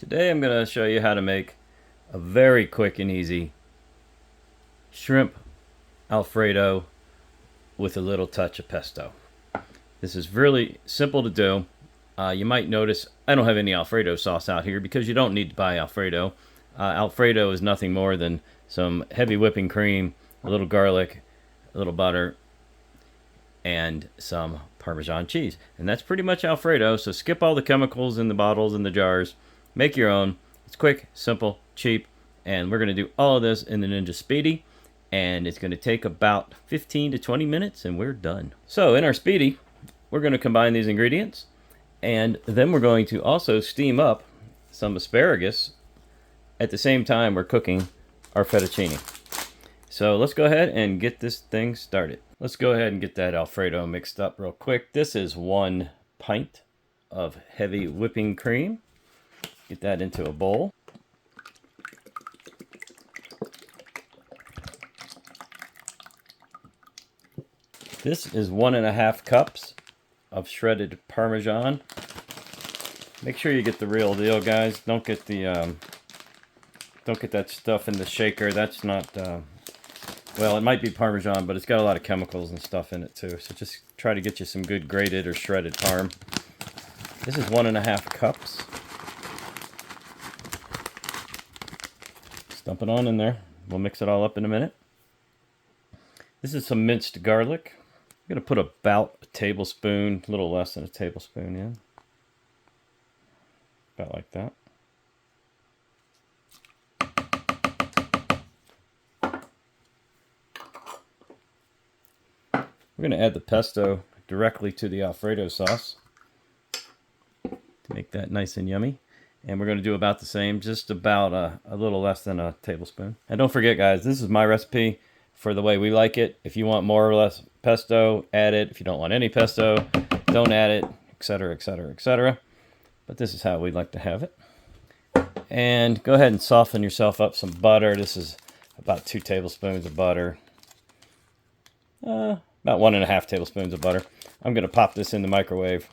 Today I'm going to show you how to make a very quick and easy shrimp Alfredo with a little touch of pesto. This is really simple to do. You might notice I don't have any Alfredo sauce out here because you don't need to buy Alfredo. Alfredo is nothing more than some heavy whipping cream, a little garlic, a little butter, and some Parmesan cheese. And that's pretty much Alfredo, so skip all the chemicals in the bottles and the jars. Make your own. It's quick, simple, cheap, and we're going to do all of this in the Ninja Speedi, and it's going to take about 15 to 20 minutes, and we're done. So in our Speedi, we're going to combine these ingredients, and then we're going to also steam up some asparagus at the same time we're cooking our fettuccine. So let's go ahead and get this thing started. Let's go ahead and get that Alfredo mixed up real quick. This is 1 pint of heavy whipping cream. Get that into a bowl. This is 1.5 cups of shredded Parmesan. Make sure you get the real deal, guys. Don't get the don't get that stuff in the shaker. That's not well, it might be Parmesan, but it's got a lot of chemicals and stuff in it too. So just try to get you some good grated or shredded Parm. This is 1.5 cups. Dump it on in there. We'll mix it all up in a minute. This is some minced garlic. I'm going to put about a tablespoon, a little less than a tablespoon in. About like that. We're going to add the pesto directly to the Alfredo sauce to make that nice and yummy. And we're going to do about the same, just about a little less than a tablespoon. And don't forget, guys, this is my recipe for the way we like it. If you want more or less pesto, add it. If you don't want any pesto, don't add it, etc., etc., etc. But this is how we like to have it. And go ahead and soften yourself up some butter. This is about 2 tablespoons of butter. About 1.5 tablespoons of butter. I'm going to pop this in the microwave,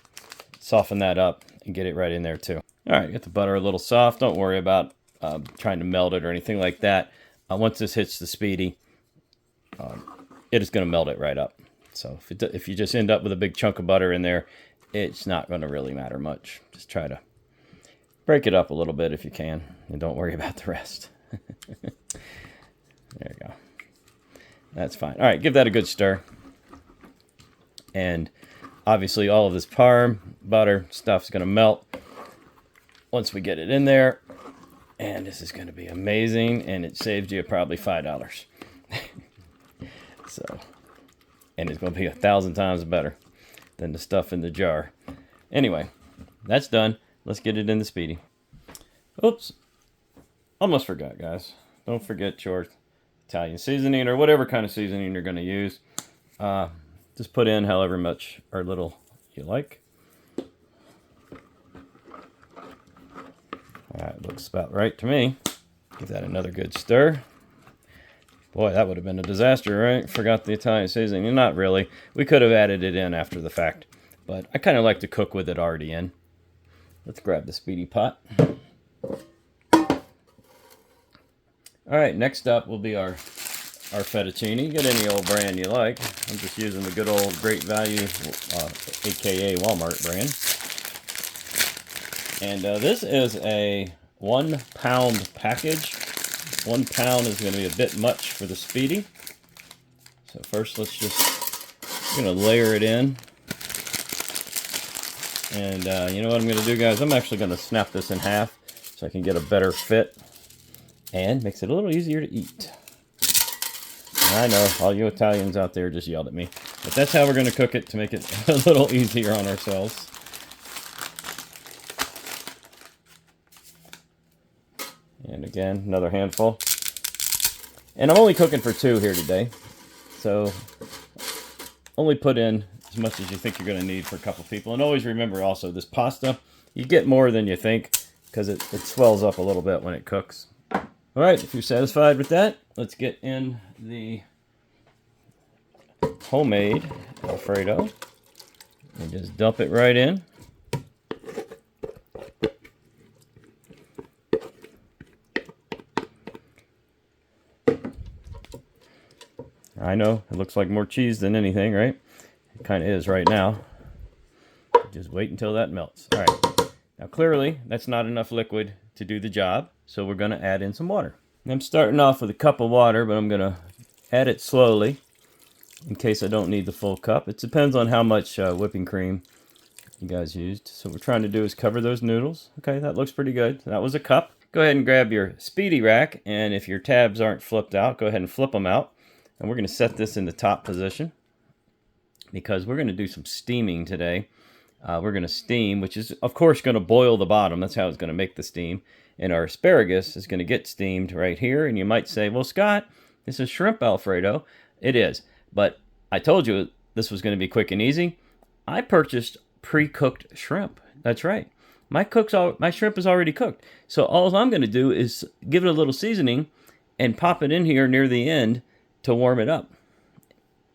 soften that up, and get it right in there too. All right, get the butter a little soft. Don't worry about trying to melt it or anything like that. Once this hits the Speedi, it is going to melt it right up. So if you just end up with a big chunk of butter in there, it's not going to really matter much. Just try to break it up a little bit if you can, and don't worry about the rest. There you go. That's fine. All right, give that a good stir. And obviously all of this Parm, butter, stuff is going to melt once we get it in there, and this is going to be amazing, and it saved you probably $5. So, and it's going to be 1,000 times better than the stuff in the jar. Anyway, that's done. Let's get it in the Speedi. Oops, almost forgot, guys. Don't forget your Italian seasoning or whatever kind of seasoning you're going to use. Just put in however much or little you like. Alright, looks about right to me. Give that another good stir. Boy, that would have been a disaster, right? Forgot the Italian seasoning. Not really. We could have added it in after the fact. But I kind of like to cook with it already in. Let's grab the Speedi pot. Alright, next up will be our fettuccine. Get any old brand you like. I'm just using the good old Great Value, aka Walmart brand. And this is a 1 pound package. 1 pound is going to be a bit much for the Speedi. So first I'm going to layer it in. And you know what I'm going to do, guys? I'm actually going to snap this in half so I can get a better fit. And makes it a little easier to eat. I know, all you Italians out there just yelled at me. But that's how we're going to cook it to make it a little easier on ourselves. And again, another handful. And I'm only cooking for 2 here today. So, only put in as much as you think you're going to need for a couple people. And always remember also, this pasta, you get more than you think because it swells up a little bit when it cooks. Alright, if you're satisfied with that, let's get in the homemade Alfredo. And just dump it right in. I know, it looks like more cheese than anything, right? It kind of is right now. Just wait until that melts. All right. Now clearly, that's not enough liquid to do the job, so we're going to add in some water. I'm starting off with a cup of water, but I'm going to add it slowly in case I don't need the full cup. It depends on how much whipping cream you guys used. So what we're trying to do is cover those noodles. Okay, that looks pretty good. That was a cup. Go ahead and grab your Speedy rack, and if your tabs aren't flipped out, go ahead and flip them out. And we're going to set this in the top position because we're going to do some steaming today. We're going to steam, which is, of course, going to boil the bottom. That's how it's going to make the steam. And our asparagus is going to get steamed right here. And you might say, well, Scott, this is shrimp Alfredo. It is. But I told you this was going to be quick and easy. I purchased pre-cooked shrimp. That's right. My shrimp is already cooked. So all I'm going to do is give it a little seasoning and pop it in here near the end to warm it up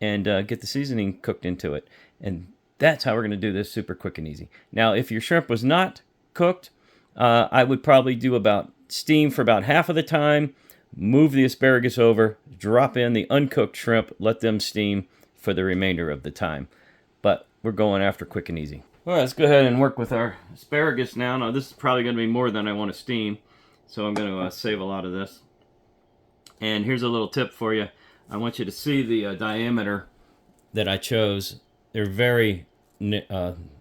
and get the seasoning cooked into it. And that's how we're going to do this super quick and easy. Now, if your shrimp was not cooked, I would probably do about steam for about half of the time, move the asparagus over, drop in the uncooked shrimp, let them steam for the remainder of the time. But we're going after quick and easy. All right, let's go ahead and work with our asparagus now. Now, this is probably going to be more than I want to steam, so I'm going to save a lot of this. And here's a little tip for you. I want you to see the diameter that I chose. They're very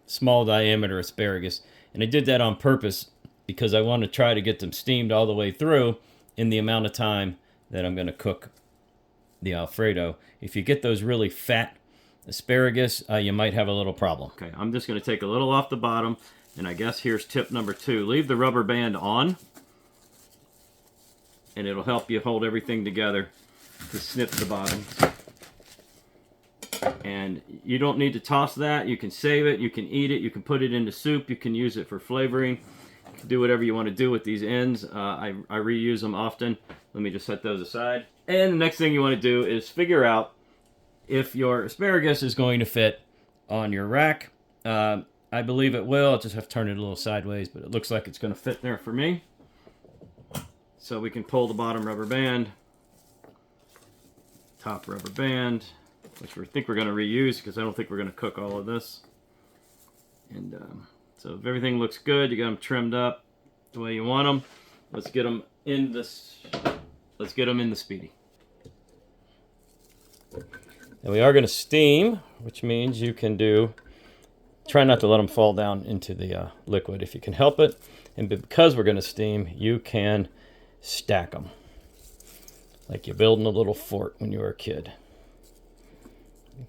small diameter asparagus, and I did that on purpose because I want to try to get them steamed all the way through in the amount of time that I'm going to cook the Alfredo. If you get those really fat asparagus, you might have a little problem. Okay, I'm just going to take a little off the bottom, and I guess here's tip number 2. Leave the rubber band on, and it'll help you hold everything together to snip the bottom. And you don't need to toss that. You can save it, you can eat it, you can put it into soup, you can use it for flavoring. You can do whatever you want to do with these ends. I reuse them often. Let me just set those aside. And the next thing you want to do is figure out if your asparagus is going to fit on your rack. I believe it will. I'll just have to turn it a little sideways, but it looks like it's going to fit there for me. So we can pull the bottom rubber band, top rubber band, which we think we're going to reuse because I don't think we're going to cook all of this. And so if everything looks good, you got them trimmed up the way you want them. Let's get them in this. Let's get them in the Speedy. And we are going to steam, which means you can try not to let them fall down into the liquid if you can help it. And because we're going to steam, you can stack them like you're building a little fort when you were a kid.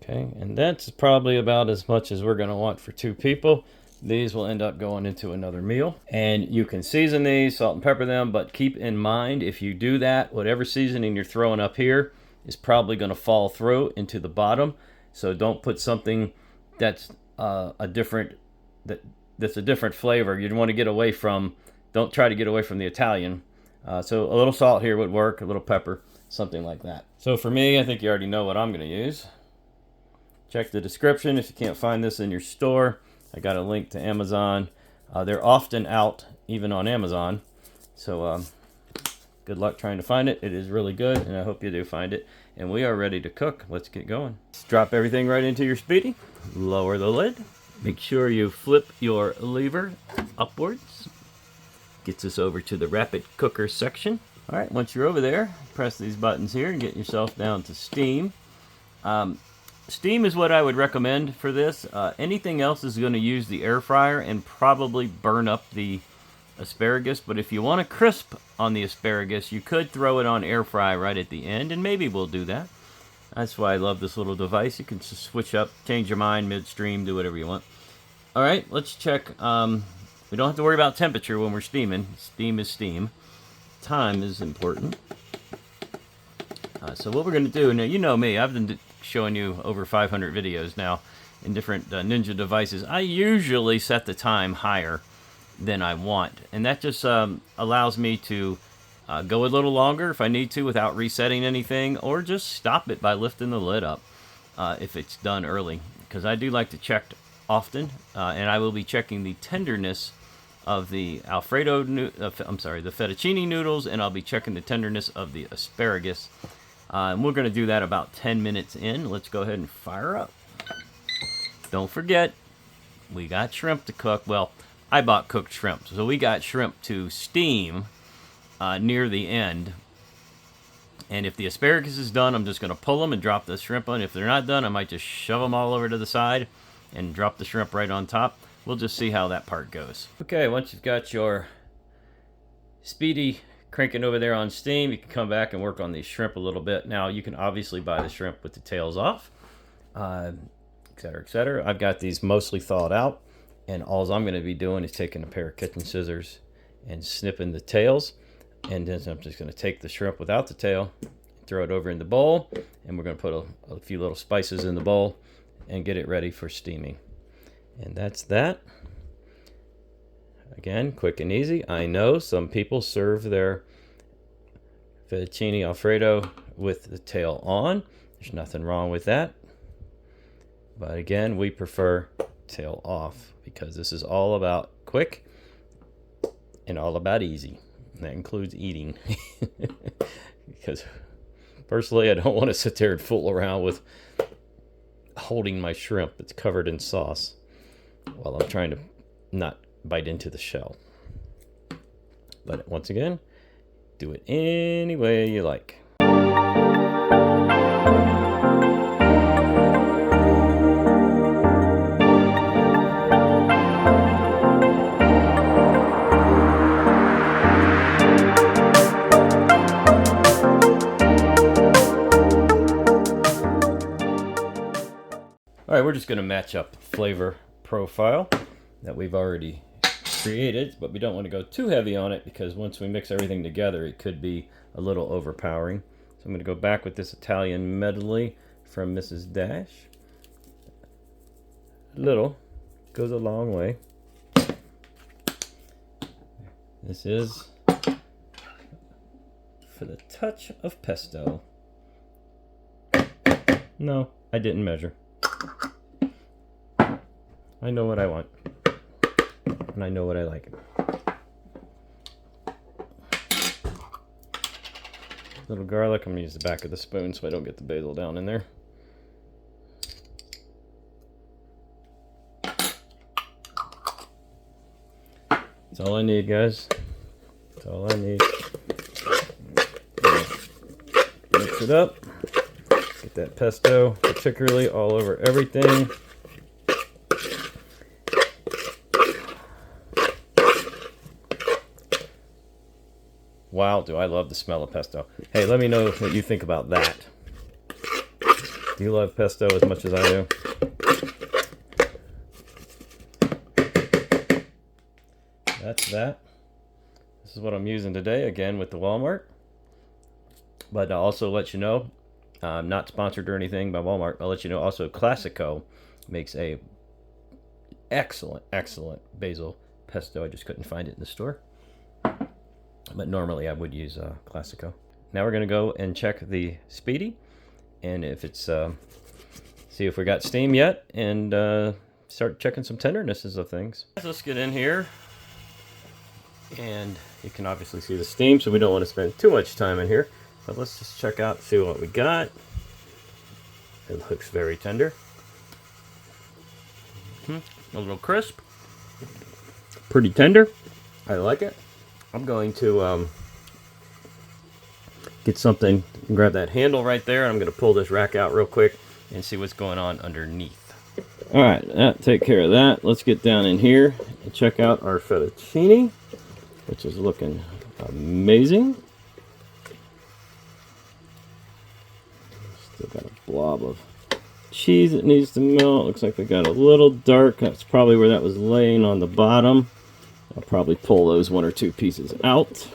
Okay, and that's probably about as much as we're going to want for 2 people. These will end up going into another meal. And you can season these, salt and pepper them, but keep in mind, if you do that, whatever seasoning you're throwing up here is probably going to fall through into the bottom. So don't put something that's a different flavor. You'd want to get away from, don't try to get away from the Italian. So a little salt here would work, a little pepper, something like that. So for me, I think you already know what I'm going to use. Check the description if you can't find this in your store. I got a link to Amazon. They're often out, even on Amazon. So good luck trying to find it. It is really good, and I hope you do find it. And we are ready to cook. Let's get going. Drop everything right into your Speedy. Lower the lid. Make sure you flip your lever upwards. Gets us over to the rapid cooker section. All right, once you're over there, press these buttons here and get yourself down to steam. Steam is what I would recommend for this. Anything else is going to use the air fryer and probably burn up the asparagus. But if you want a crisp on the asparagus, you could throw it on air fry right at the end, and maybe we'll do that. That's why I love this little device. You can just switch up, change your mind midstream, do whatever you want. All right, let's check. We don't have to worry about temperature when we're steaming. Steam is steam. Time is important. So what we're going to do, now you know me, I've been showing you over 500 videos now in different Ninja devices. I usually set the time higher than I want, and that just allows me to go a little longer if I need to without resetting anything, or just stop it by lifting the lid up if it's done early, because I do like to check often, and I will be checking the tenderness of the the fettuccine noodles, and I'll be checking the tenderness of the asparagus And we're going to do that about 10 minutes in. Let's go ahead and fire up. Don't forget, we got shrimp to cook. Well, I bought cooked shrimp, so we got shrimp to steam near the end. And if the asparagus is done, I'm just going to pull them and drop the shrimp on. If they're not done, I might just shove them all over to the side and drop the shrimp right on top. We'll just see how that part goes. Okay, once you've got your Speedy cranking over there on steam, you can come back and work on these shrimp a little bit. Now, you can obviously buy the shrimp with the tails off, etc., etc. I've got these mostly thawed out, and all I'm going to be doing is taking a pair of kitchen scissors and snipping the tails. And then I'm just going to take the shrimp without the tail, throw it over in the bowl, and we're going to put a few little spices in the bowl and get it ready for steaming. And that's that. Again, quick and easy. I know some people serve their fettuccine alfredo with the tail on. There's nothing wrong with that. But again, we prefer tail off because this is all about quick and all about easy. And that includes eating. Because personally, I don't want to sit there and fool around with holding my shrimp that's covered in sauce while I'm trying to not bite into the shell. But once again, do it any way you like. All right, we're just going to match up the flavor profile that we've already created, but we don't want to go too heavy on it because once we mix everything together, it could be a little overpowering. So I'm going to go back with this Italian medley from Mrs. Dash. A little goes a long way. This is for the touch of pesto. No, I didn't measure. I know what I want, and I know what I like. Little garlic. I'm going to use the back of the spoon so I don't get the basil down in there. That's all I need, guys. That's all I need. Mix it up. Get that pesto, particularly all over everything. Wow, do I love the smell of pesto. Hey, let me know what you think about that. Do you love pesto as much as I do? That's that. This is what I'm using today, again, with the Walmart. But I'll also let you know, I'm not sponsored or anything by Walmart. I'll let you know also Classico makes a excellent basil pesto. I just couldn't find it in the store. But normally I would use Classico. Now we're going to go and check the Speedy, and if it's see if we got steam yet, and start checking some tendernesses of things. Let's get in here, and you can obviously see the steam, so we don't want to spend too much time in here. But let's just check out, see what we got. It looks very tender. A little crisp. Pretty tender. I like it. I'm going to get something and grab that handle right there. I'm going to pull this rack out real quick and see what's going on underneath. All right, that take care of that. Let's get down in here and check out our fettuccine, which is looking amazing. Still got a blob of cheese that needs to melt. Looks like they got a little dark. That's probably where that was laying on the bottom. I'll probably pull those one or two pieces out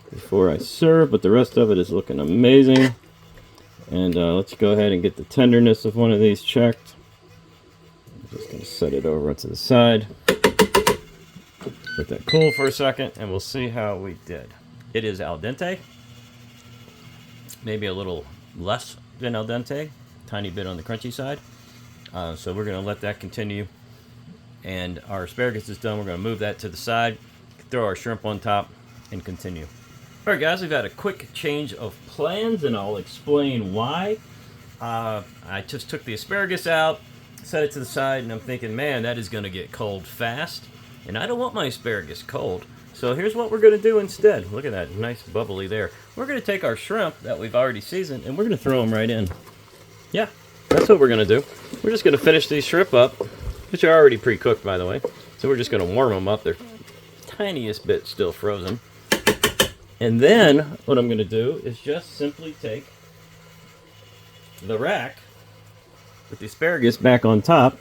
before I serve, but the rest of it is looking amazing. And let's go ahead and get the tenderness of one of these checked. I'm just going to set it over to the side. Let that cool for a second, and we'll see how we did. It is al dente. Maybe a little less than al dente. Tiny bit on the crunchy side. So we're going to let that continue. And our asparagus is done. We're going to move that to the side, throw our shrimp on top, and continue. All right, guys, we've had a quick change of plans, and I'll explain why. I just took the asparagus out, set it to the side, and I'm thinking, man, that is going to get cold fast, and I don't want my asparagus cold. So here's what we're going to do instead. Look at that, nice bubbly there. We're going to take our shrimp that we've already seasoned, and we're going to throw them right in. Yeah, that's what we're going to do. We're just going to finish these shrimp up, which are already pre-cooked, by the way. So we're just going to warm them up. They're tiniest bit still frozen. And then what I'm going to do is just simply take the rack with the asparagus back on top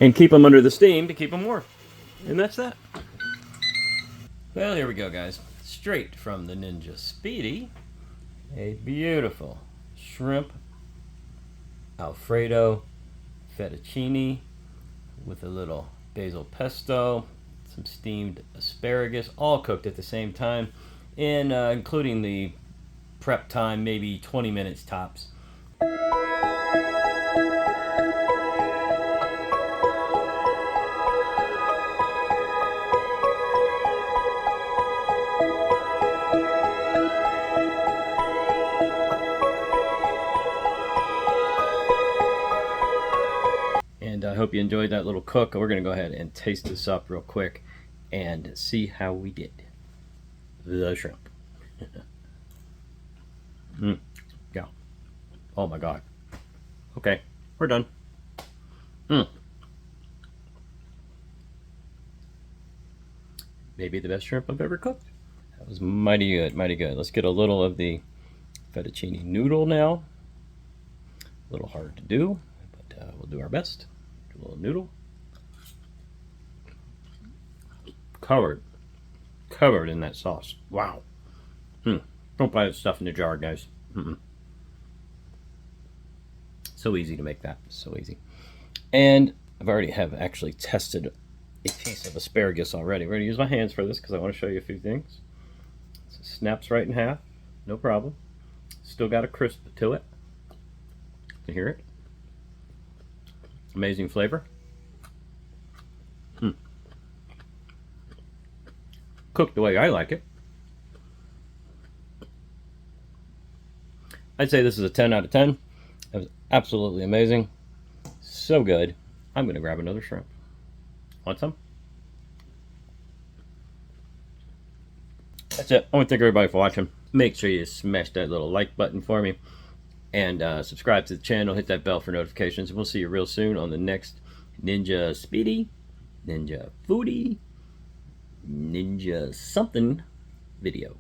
and keep them under the steam to keep them warm. And that's that. Well, here we go, guys. Straight from the Ninja Speedi, a beautiful shrimp Alfredo fettuccine with a little basil pesto, some steamed asparagus, all cooked at the same time, and including the prep time, maybe 20 minutes tops. And I hope you enjoyed that little cook. We're going to go ahead and taste this up real quick and see how we did. The shrimp. Yeah. Oh my God. Okay, we're done. Maybe the best shrimp I've ever cooked. That was mighty good, mighty good. Let's get a little of the fettuccine noodle now. A little hard to do, but we'll do our best. A little noodle. Covered in that sauce. Wow. Don't buy that stuff in the jar, guys. So easy to make that. So easy. And I've already actually tested a piece of asparagus already. We're going to use my hands for this because I want to show you a few things. So it snaps right in half. No problem. Still got a crisp to it. You hear it? Amazing flavor. Cooked the way I like it. I'd say this is a 10 out of 10. It was absolutely amazing. So good. I'm going to grab another shrimp. Want some? That's it. I want to thank everybody for watching. Make sure you smash that little like button for me. And subscribe to the channel. Hit that bell for notifications. And we'll see you real soon on the next Ninja Speedi, Ninja Foodie, Ninja something video.